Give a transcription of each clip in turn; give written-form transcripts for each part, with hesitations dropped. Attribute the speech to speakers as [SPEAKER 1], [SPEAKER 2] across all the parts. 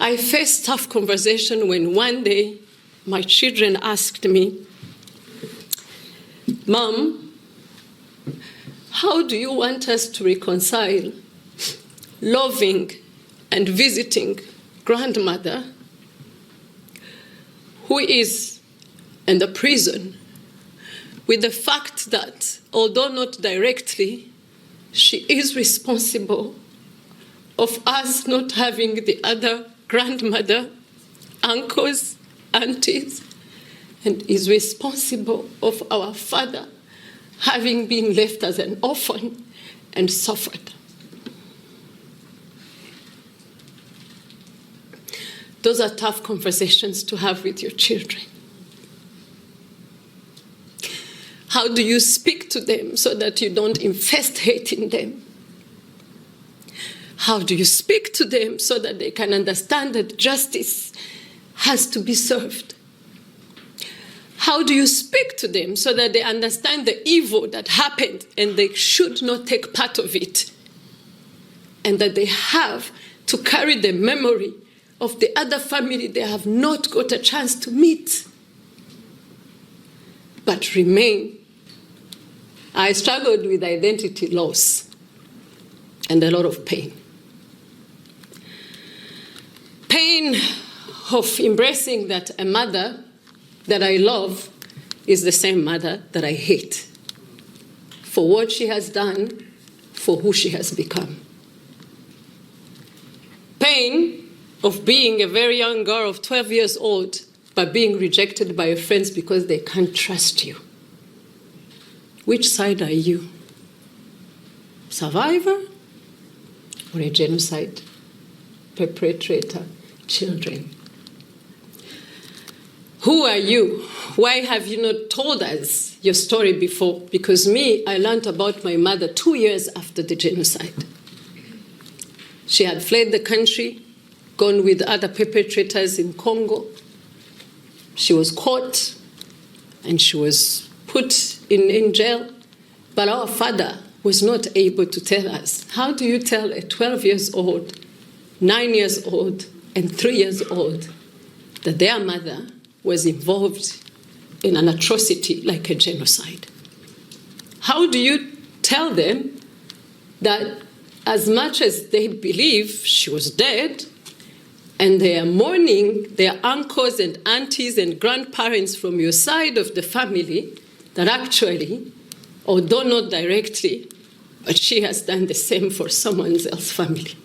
[SPEAKER 1] I faced tough conversation when one day my children asked me, Mom, how do you want us to reconcile loving and visiting grandmother who is in the prison with the fact that, although not directly, she is responsible of us not having the other grandmother, uncles, aunties, and is responsible of our father having been left as an orphan and suffered. Those are tough conversations to have with your children. How do you speak to them so that you don't infest hate in them? How do you speak to them so that they can understand that justice has to be served? How do you speak to them so that they understand the evil that happened and they should not take part of it? And that they have to carry the memory of the other family they have not got a chance to meet, but remain. I struggled with identity loss and a lot of pain. Pain of embracing that a mother that I love is the same mother that I hate for what she has done, for who she has become. Pain of being a very young girl of 12 years old, but being rejected by your friends because they can't trust you. Which side are you? Survivor or a genocide perpetrator? Children. Who are you? Why have you not told us your story before? Because me, I learned about my mother 2 years after the genocide. She had fled the country, gone with other perpetrators in Congo. She was caught and she was put in jail. But our father was not able to tell us. How do you tell a 12 years old, 9 years old, and 3 years old that their mother was involved in an atrocity like a genocide? How do you tell them that as much as they believe she was dead, and they are mourning their uncles and aunties and grandparents from your side of the family, that actually, although not directly, but she has done the same for someone else's family?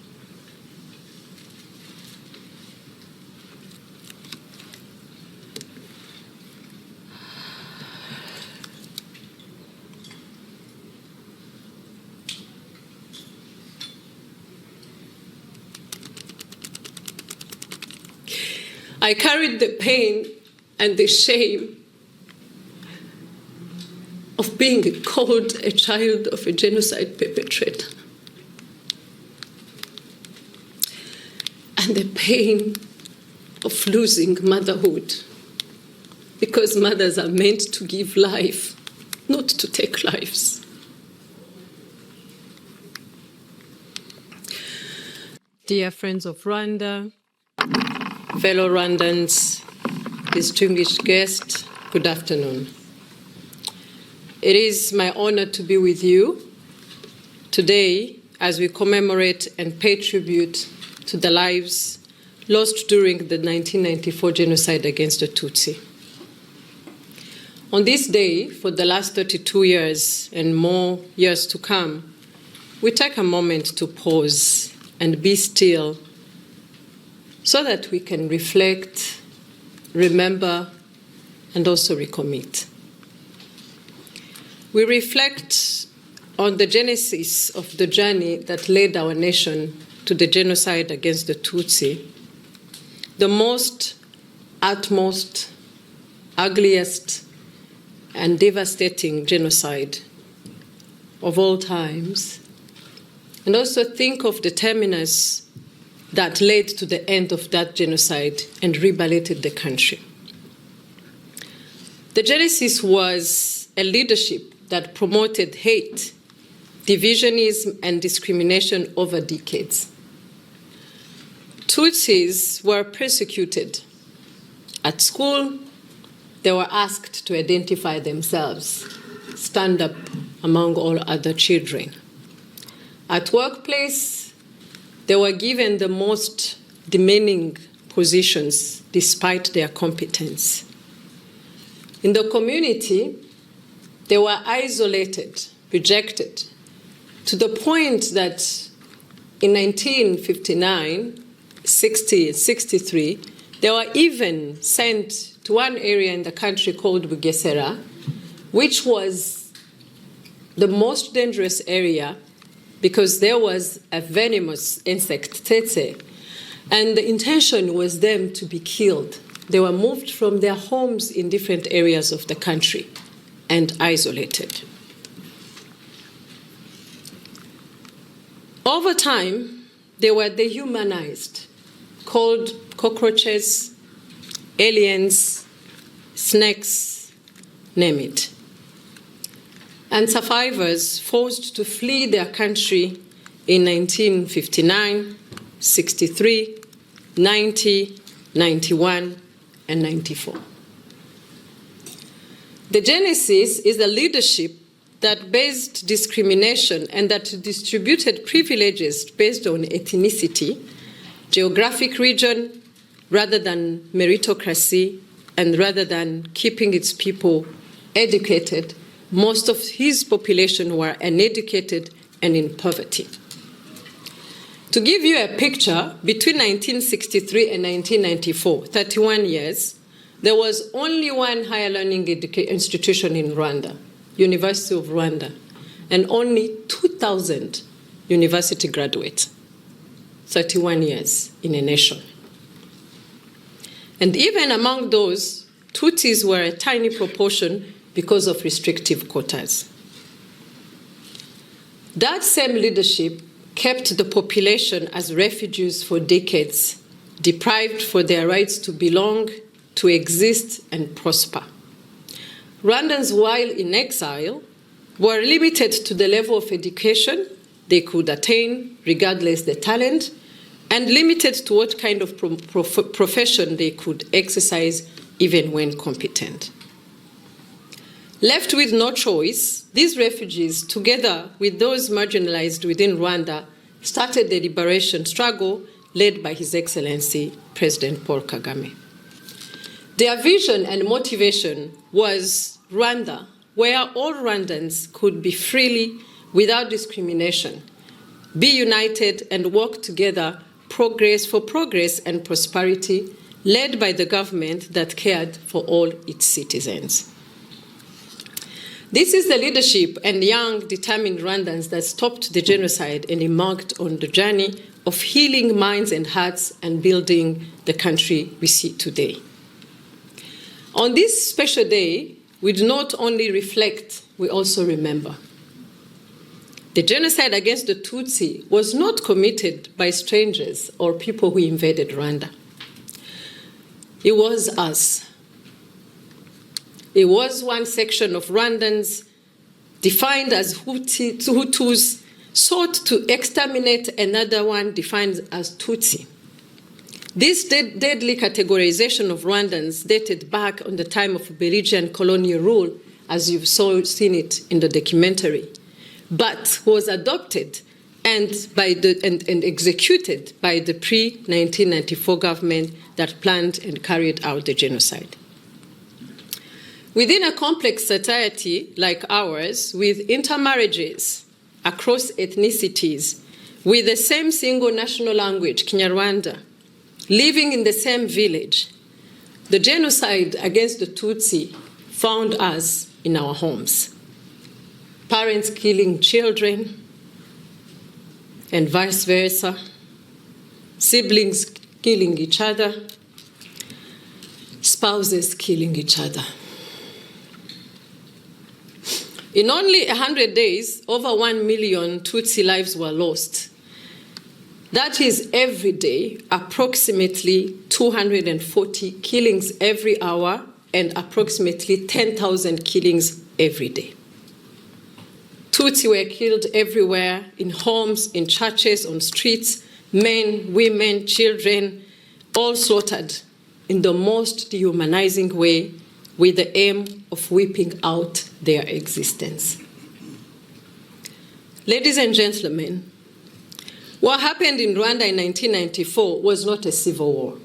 [SPEAKER 1] I carried the pain and the shame of being called a child of a genocide perpetrator. And the pain of losing motherhood, because mothers are meant to give life, not to take lives. Dear friends of Rwanda, fellow Rwandans, distinguished guests, good afternoon. It is my honor to be with you today as we commemorate and pay tribute to the lives lost during the 1994 genocide against the Tutsi. On this day, for the last 32 years and more years to come, we take a moment to pause and be still so that we can reflect, remember, and also recommit. We reflect on the genesis of the journey that led our nation to the genocide against the Tutsi, the most, utmost, ugliest, and devastating genocide of all times, and also think of the terminus that led to the end of that genocide and rehabilitated the country. The genesis was a leadership that promoted hate, divisionism, and discrimination over decades. Tutsis were persecuted. At school, they were asked to identify themselves, stand up among all other children. At workplace, they were given the most demeaning positions despite their competence. In the community, they were isolated, rejected, to the point that in 1959, 60, 63, they were even sent to one area in the country called Bugesera, which was the most dangerous area because there was a venomous insect, TUTSI, and the intention was them to be killed. They were moved from their homes in different areas of the country and isolated. Over time, they were dehumanized, called cockroaches, aliens, snakes, name it. And survivors forced to flee their country in 1959, 63, 90, 91, and 94. The genesis is a leadership that based discrimination and that distributed privileges based on ethnicity, geographic region, rather than meritocracy, and rather than keeping its people educated. Most of his population were uneducated and in poverty. To give you a picture, between 1963 and 1994, 31 years, there was only one higher learning institution in Rwanda, University of Rwanda, and only 2,000 university graduates, 31 years in a nation. And even among those, Tutsis were a tiny proportion because of restrictive quotas. That same leadership kept the population as refugees for decades, deprived for their rights to belong, to exist, and prosper. Rwandans, while in exile, were limited to the level of education they could attain, regardless the talent, and limited to what kind of profession they could exercise, even when competent. Left with no choice, these refugees, together with those marginalized within Rwanda, started the liberation struggle led by His Excellency President Paul Kagame. Their vision and motivation was Rwanda, where all Rwandans could be freely, without discrimination, be united and work together for progress and prosperity, led by the government that cared for all its citizens. This is the leadership and young, determined Rwandans that stopped the genocide and embarked on the journey of healing minds and hearts and building the country we see today. On this special day, we do not only reflect, we also remember. The genocide against the Tutsi was not committed by strangers or people who invaded Rwanda. It was us. It was one section of Rwandans defined as Hutus sought to exterminate another one defined as Tutsi. This deadly categorization of Rwandans dated back on the time of Belgian colonial rule, as you've seen it in the documentary, but was adopted and executed by the pre-1994 government that planned and carried out the genocide. Within a complex society like ours, with intermarriages across ethnicities, with the same single national language, Kinyarwanda, living in the same village, the genocide against the Tutsi found us in our homes. Parents killing children, and vice versa, siblings killing each other, spouses killing each other. In only 100 days, over 1 million Tutsi lives were lost. That is every day, approximately 240 killings every hour and approximately 10,000 killings every day. Tutsi were killed everywhere, in homes, in churches, on streets, men, women, children, all slaughtered in the most dehumanizing way with the aim of wiping out their existence. Ladies and gentlemen, what happened in Rwanda in 1994 was not a civil war.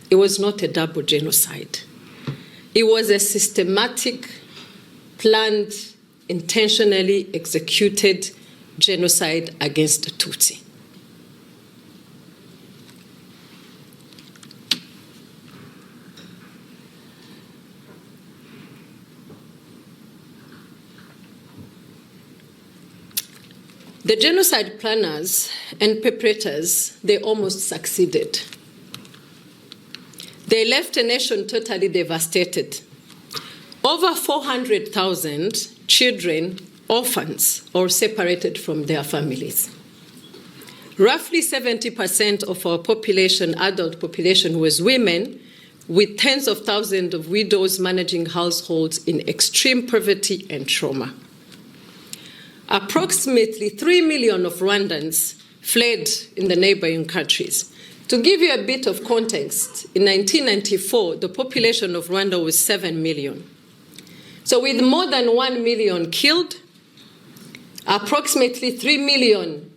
[SPEAKER 1] It was not a double genocide. It was a systematic, planned, intentionally executed genocide against the Tutsi. The genocide planners and perpetrators, they almost succeeded. They left a nation totally devastated. Over 400,000 children, orphans, or separated from their families. Roughly 70% of our population, adult population, was women, with tens of thousands of widows managing households in extreme poverty and trauma. Approximately 3 million of Rwandans fled in the neighboring countries. To give you a bit of context, in 1994, the population of Rwanda was 7 million. So with more than 1 million killed, approximately 3 million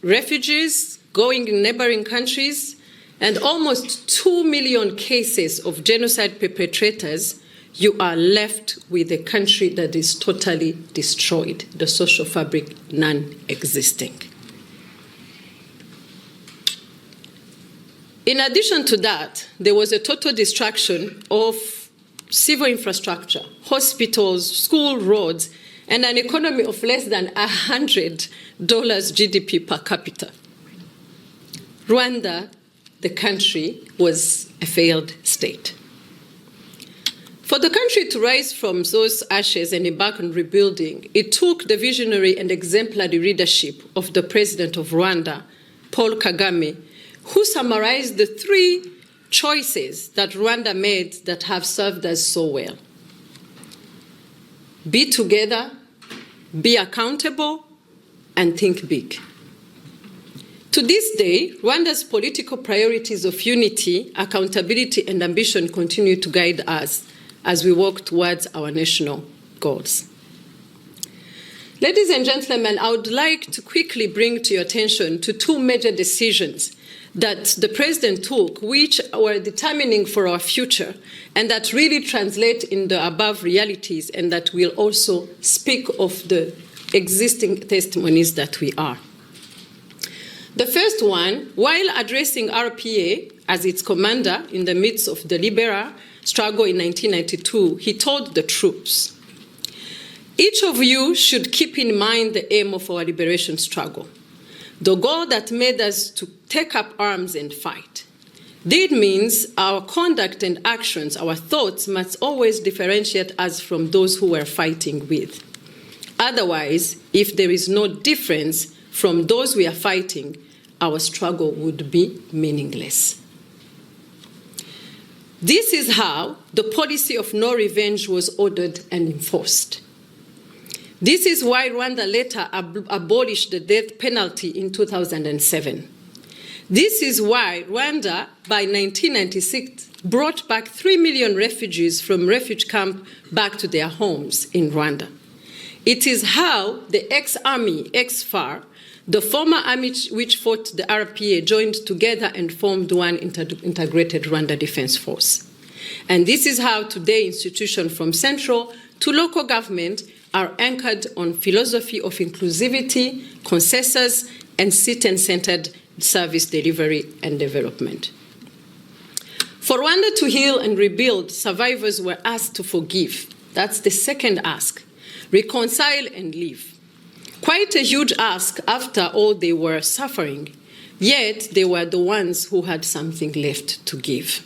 [SPEAKER 1] refugees going in neighboring countries, and almost 2 million cases of genocide perpetrators, you are left with a country that is totally destroyed, the social fabric non-existing. In addition to that, there was a total destruction of civil infrastructure, hospitals, school roads, and an economy of less than $100 GDP per capita. Rwanda, the country, was a failed state. For the country to rise from those ashes and embark on rebuilding, it took the visionary and exemplary leadership of the president of Rwanda, Paul Kagame, who summarized the 3 choices that Rwanda made that have served us so well. Be together, be accountable, and think big. To this day, Rwanda's political priorities of unity, accountability, and ambition continue to guide us as we work towards our national goals. Ladies and gentlemen, I would like to quickly bring to your attention to 2 major decisions that the president took, which were determining for our future, and that really translate in the above realities, and that will also speak of the existing testimonies that we are. The first one, while addressing RPA as its commander in the midst of the liberal struggle in 1992, he told the troops, "Each of you should keep in mind the aim of our liberation struggle, the goal that made us to take up arms and fight. This means our conduct and actions, our thoughts must always differentiate us from those who we're fighting with. Otherwise, if there is no difference from those we are fighting, our struggle would be meaningless." This is how the policy of no revenge was ordered and enforced. This is why Rwanda later abolished the death penalty in 2007. This is why Rwanda, by 1996, brought back 3 million refugees from refugee camps back to their homes in Rwanda. It is how the ex-army, ex-FAR, the former army which fought the RPA, joined together and formed one integrated Rwanda Defense Force. And this is how today institutions from central to local government are anchored on philosophy of inclusivity, consensus, and citizen-centered service delivery and development. For Rwanda to heal and rebuild, survivors were asked to forgive. That's the second ask. Reconcile and live. Quite a huge ask after all they were suffering, yet they were the ones who had something left to give.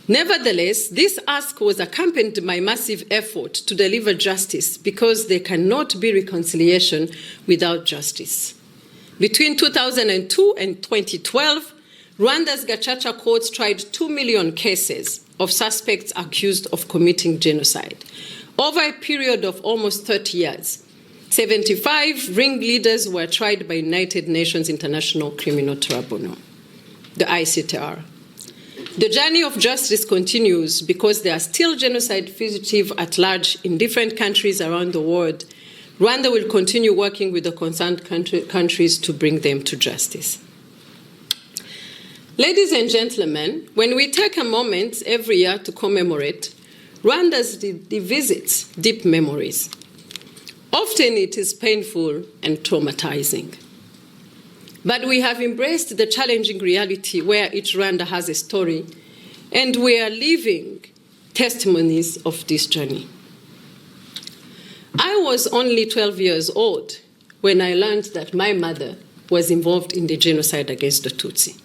[SPEAKER 1] Nevertheless, this ask was accompanied by massive effort to deliver justice, because there cannot be reconciliation without justice. Between 2002 and 2012, Rwanda's Gacaca courts tried 2 million cases of suspects accused of committing genocide. Over a period of almost 30 years, 75 ringleaders were tried by United Nations International Criminal Tribunal, the ICTR. The journey of justice continues because there are still genocide fugitives at large in different countries around the world. Rwanda will continue working with the concerned countries to bring them to justice. Ladies and gentlemen, when we take a moment every year to commemorate, Rwanda revisits deep memories. Often it is painful and traumatizing. But we have embraced the challenging reality where each Rwanda has a story, and we are living testimonies of this journey. I was only 12 years old when I learned that my mother was involved in the genocide against the Tutsi.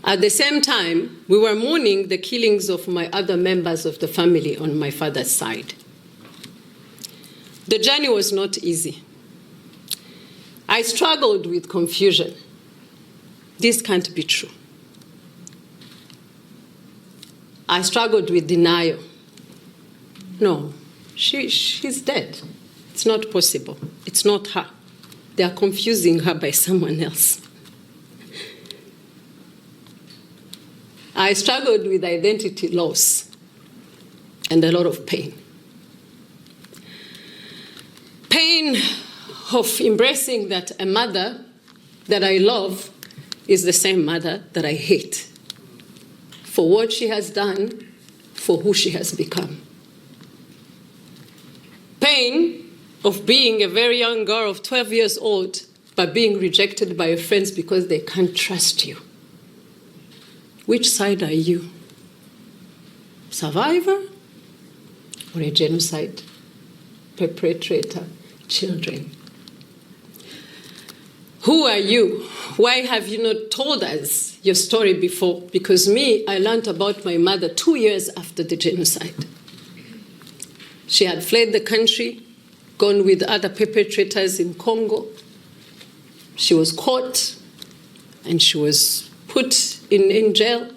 [SPEAKER 1] At the same time, we were mourning the killings of my other members of the family on my father's side. The journey was not easy. I struggled with confusion. This can't be true. I struggled with denial. No, she's dead. It's not possible. It's not her. They are confusing her by someone else. I struggled with identity loss and a lot of pain. Pain of embracing that a mother that I love is the same mother that I hate for what she has done, for who she has become. Pain of being a very young girl of 12 years old but being rejected by your friends because they can't trust you. Which side are you? Survivor or a genocide perpetrator? Children. Who are you? Why have you not told us your story before? Because me, I learned about my mother 2 years after the genocide. She had fled the country, gone with other perpetrators in Congo. She was caught and she was put in jail.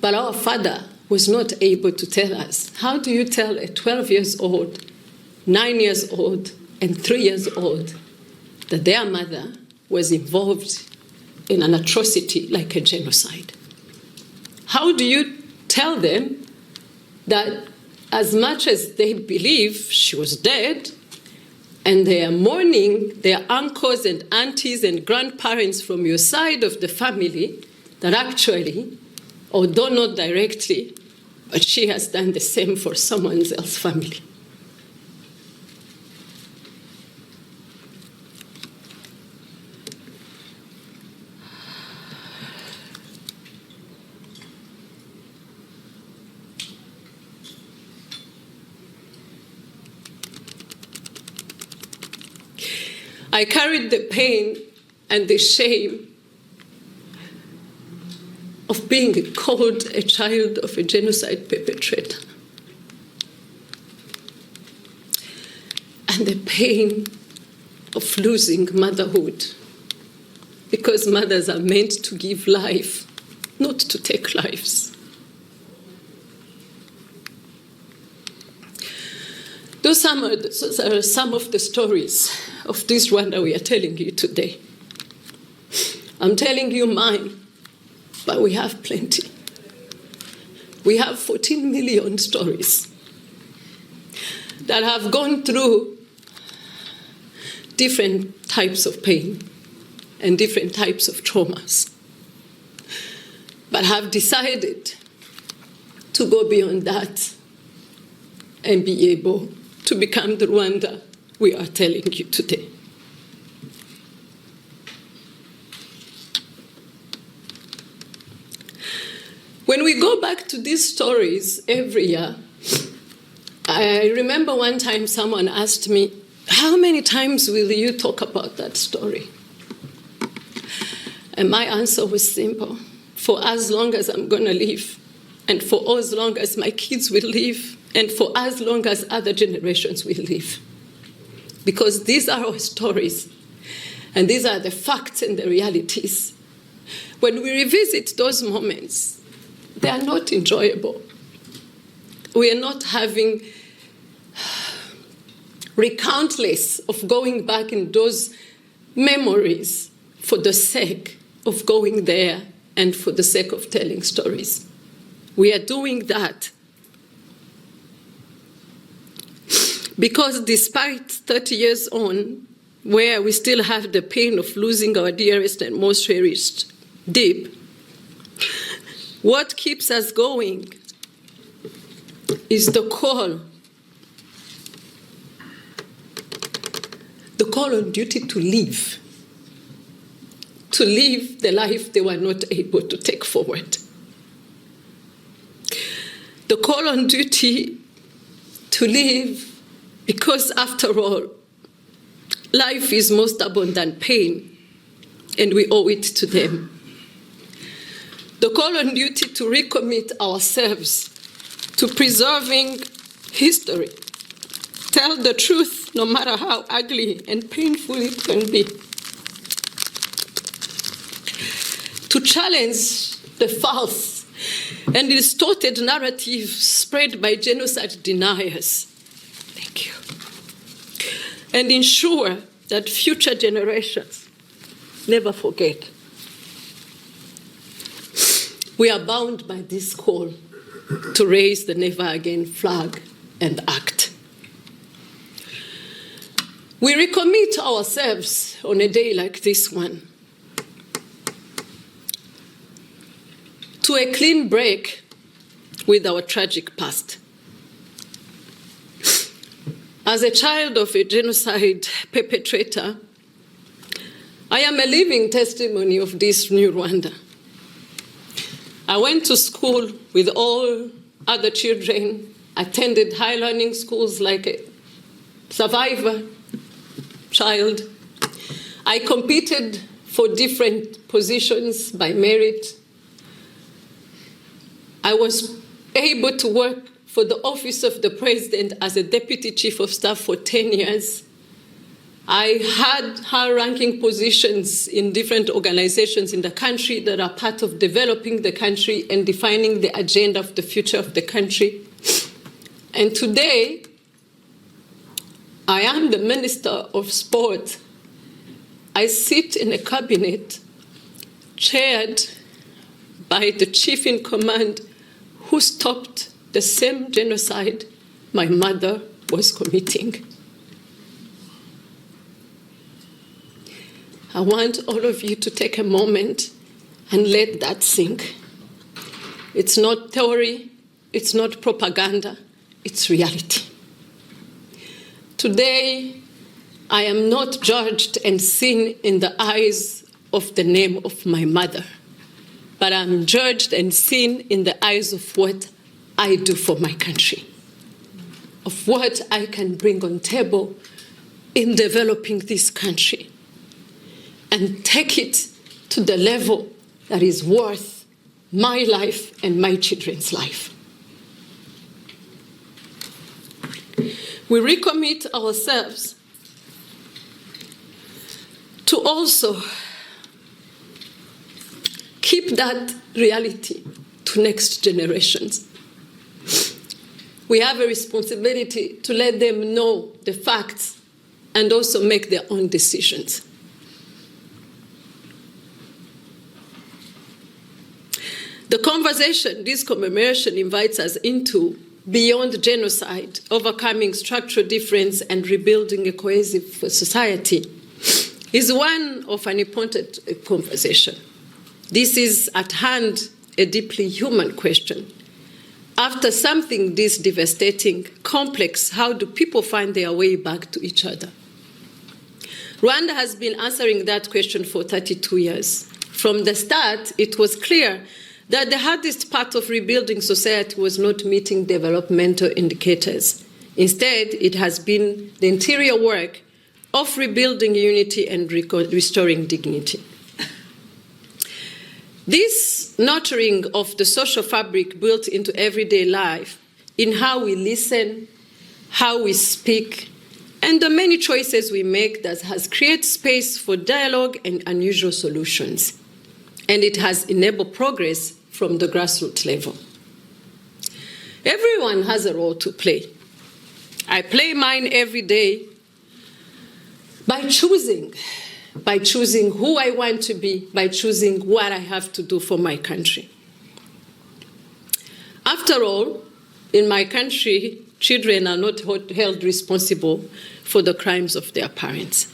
[SPEAKER 1] But our father was not able to tell us. How do you tell a 12 years old, 9 years old, and 3 years old that their mother was involved in an atrocity like a genocide? How do you tell them that as much as they believe she was dead and they are mourning their uncles and aunties and grandparents from your side of the family, that actually, although not directly, but she has done the same for someone else's family? I carried the pain and the shame of being called a child of a genocide perpetrator. And the pain of losing motherhood, because mothers are meant to give life, not to take lives. Those are some of the stories of this Rwanda we are telling you today. I'm telling you mine, but we have plenty. We have 14 million stories that have gone through different types of pain and different types of traumas, but have decided to go beyond that and be able to become the Rwanda we are telling you today. When we go back to these stories every year, I remember one time someone asked me, how many times will you talk about that story? And my answer was simple: for as long as I'm going to live, and for as long as my kids will live, and for as long as other generations will live. Because these are our stories, and these are the facts and the realities. When we revisit those moments, they are not enjoyable. We are not having recountless of going back in those memories for the sake of going there and for the sake of telling stories. We are doing that because despite 30 years on, where we still have the pain of losing our dearest and most cherished deep, what keeps us going is the call on duty to live the life they were not able to take forward. The call on duty to live because, after all, life is most abundant pain, and we owe it to them. The call on duty to recommit ourselves to preserving history, tell the truth no matter how ugly and painful it can be, to challenge the false and distorted narrative spread by genocide deniers. Thank you. And ensure that future generations never forget. We are bound by this call to raise the never again flag and act. We recommit ourselves on a day like this one to a clean break with our tragic past. As a child of a genocide perpetrator, I am a living testimony of this new Rwanda. I went to school with all other children, attended high learning schools like a survivor child. I competed for different positions by merit. I was able to work for the office of the president as a deputy chief of staff for 10 years. I had high-ranking positions in different organizations in the country that are part of developing the country and defining the agenda of the future of the country. And today, I am the Minister of Sport. I sit in a cabinet chaired by the chief in command who stopped the same genocide my mother was committing. I want all of you to take a moment and let that sink. It's not theory, it's not propaganda, it's reality. Today, I am not judged and seen in the eyes of the name of my mother, but I'm judged and seen in the eyes of what I do for my country, of what I can bring on table in developing this country and take it to the level that is worth my life and my children's life. We recommit ourselves to also keep that reality to next generations. We have a responsibility to let them know the facts and also make their own decisions. The conversation this commemoration invites us into, beyond genocide, overcoming structural difference and rebuilding a cohesive society, is one of an important conversation. This is at hand a deeply human question. After something this devastating, complex, how do people find their way back to each other? Rwanda has been answering that question for 32 years. From the start, it was clear that the hardest part of rebuilding society was not meeting developmental indicators. Instead, it has been the interior work of rebuilding unity and restoring dignity. This nurturing of the social fabric built into everyday life, in how we listen, how we speak, and the many choices we make, that has created space for dialogue and unusual solutions. And it has enabled progress from the grassroots level. Everyone has a role to play. I play mine every day by choosing who I want to be, by choosing what I have to do for my country. After all, in my country, children are not held responsible for the crimes of their parents.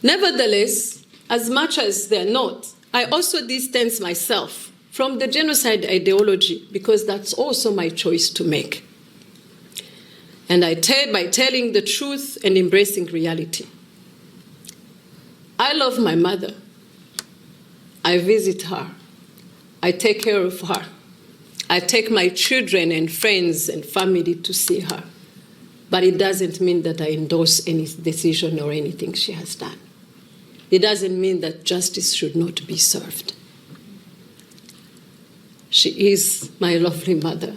[SPEAKER 1] Nevertheless, as much as they're not, I also distance myself from the genocide ideology because that's also my choice to make. And I tell by telling the truth and embracing reality. I love my mother. I visit her. I take care of her. I take my children and friends and family to see her. But it doesn't mean that I endorse any decision or anything she has done. It doesn't mean that justice should not be served. She is my lovely mother,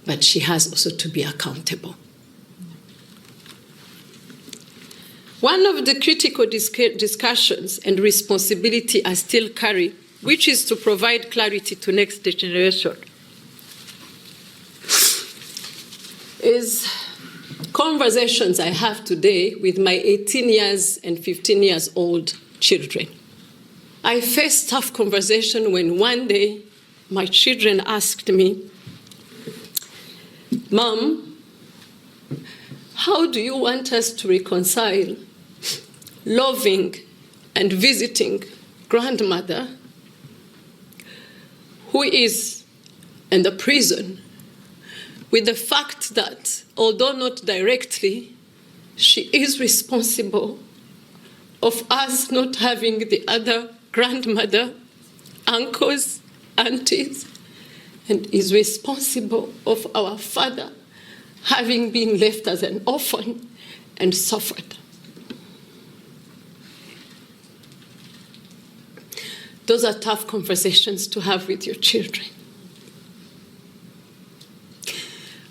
[SPEAKER 1] but she has also to be accountable. One of the critical discussions and responsibility I still carry, which is to provide clarity to next generation, is conversations I have today with my 18 years and 15 years old children. I faced tough conversation when one day my children asked me, "Mom, how do you want us to reconcile loving and visiting grandmother who is in the prison with the fact that, although not directly, she is responsible of us not having the other grandmother, uncles, aunties, and is responsible of our father having been left as an orphan and suffered." Those are tough conversations to have with your children.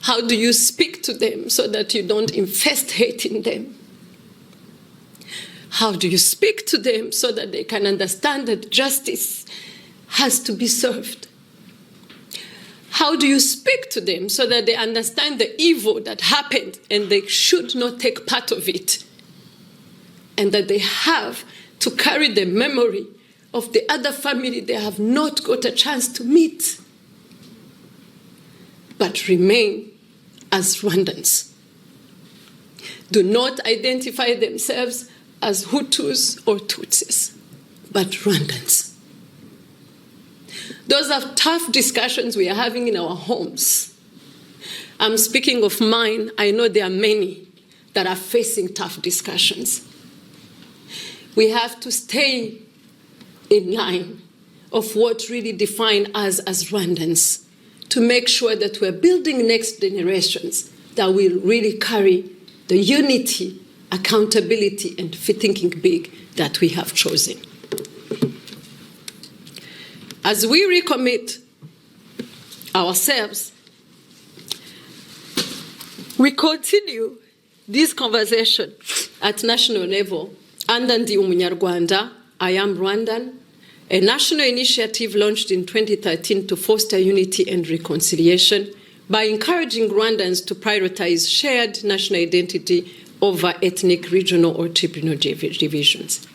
[SPEAKER 1] How do you speak to them so that you don't infest hate in them? How do you speak to them so that they can understand that justice has to be served? How do you speak to them so that they understand the evil that happened and they should not take part of it? And that they have to carry the memory of the other family they have not got a chance to meet, but remain as Rwandans. Do not identify themselves as Hutus or Tutsis, but Rwandans. Those are tough discussions we are having in our homes. I'm speaking of mine. I know there are many that are facing tough discussions. We have to stay in line of what really defines us as Rwandans to make sure that we're building next generations that will really carry the unity, accountability, and thinking big that we have chosen. As we recommit ourselves, we continue this conversation at national level under the Umunyarwanda, I Am Rwandan, a national initiative launched in 2013 to foster unity and reconciliation by encouraging Rwandans to prioritize shared national identity over ethnic, regional, or tribal divisions.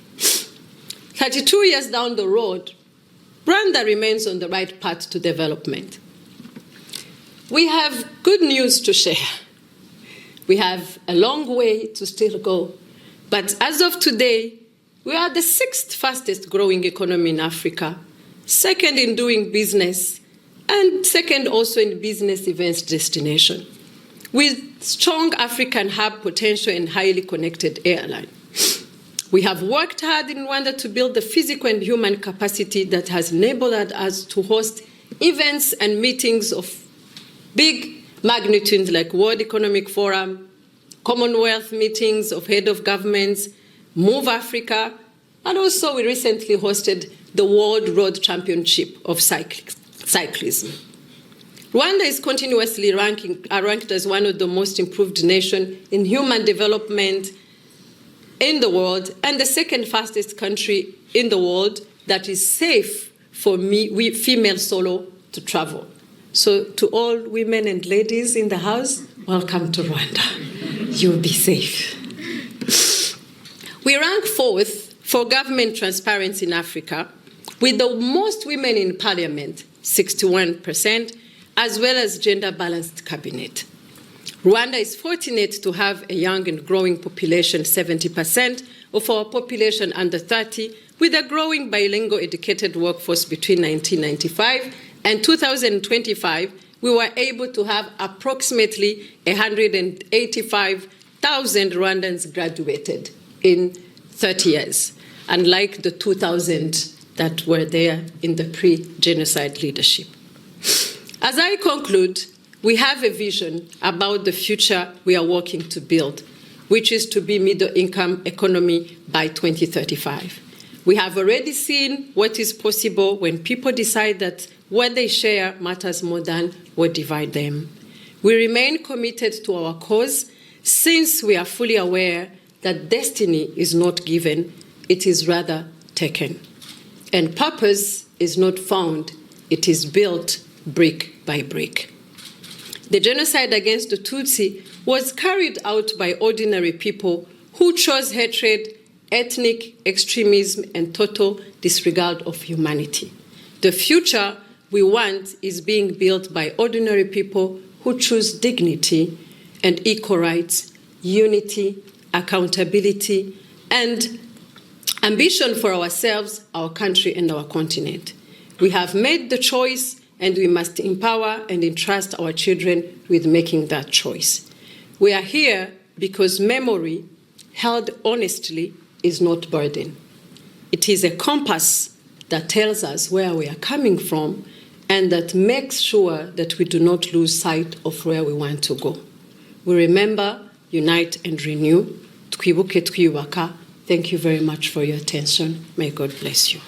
[SPEAKER 1] 32 years down the road, Rwanda remains on the right path to development. We have good news to share. We have a long way to still go. But as of today, we are the 6th fastest growing economy in Africa, 2nd in doing business, and 2nd also in business events destination, with strong African hub potential and highly connected airline. We have worked hard in Rwanda to build the physical and human capacity that has enabled us to host events and meetings of big magnitudes like World Economic Forum, Commonwealth meetings of head of governments, Move Africa, and also we recently hosted the World Road Championship of Cyclism. Rwanda is continuously ranked as one of the most improved nations in human development in the world, and the 2nd fastest country in the world that is safe for female solo to travel. So to all women and ladies in the house, welcome to Rwanda. You'll be safe. We rank 4th for government transparency in Africa, with the most women in parliament, 61%, as well as gender-balanced cabinet. Rwanda is fortunate to have a young and growing population, 70% of our population under 30, with a growing bilingual educated workforce between 1995 and 2025. We were able to have approximately 185,000 Rwandans graduated in 30 years, unlike the 2,000 that were there in the pre-genocide leadership. As I conclude, we have a vision about the future we are working to build, which is to be middle-income economy by 2035. We have already seen what is possible when people decide that what they share matters more than what divide them. We remain committed to our cause, since we are fully aware that destiny is not given, it is rather taken. And purpose is not found, it is built brick by brick. The genocide against the Tutsi was carried out by ordinary people who chose hatred, ethnic extremism, and total disregard of humanity. The future we want is being built by ordinary people who choose dignity and equal rights, unity, accountability, and ambition for ourselves, our country, and our continent. We have made the choice, and we must empower and entrust our children with making that choice. We are here because memory, held honestly, is not burden. It is a compass that tells us where we are coming from and that makes sure that we do not lose sight of where we want to go. We remember, unite, and renew. Twibuke twiyubaka. Thank you very much for your attention. May God bless you.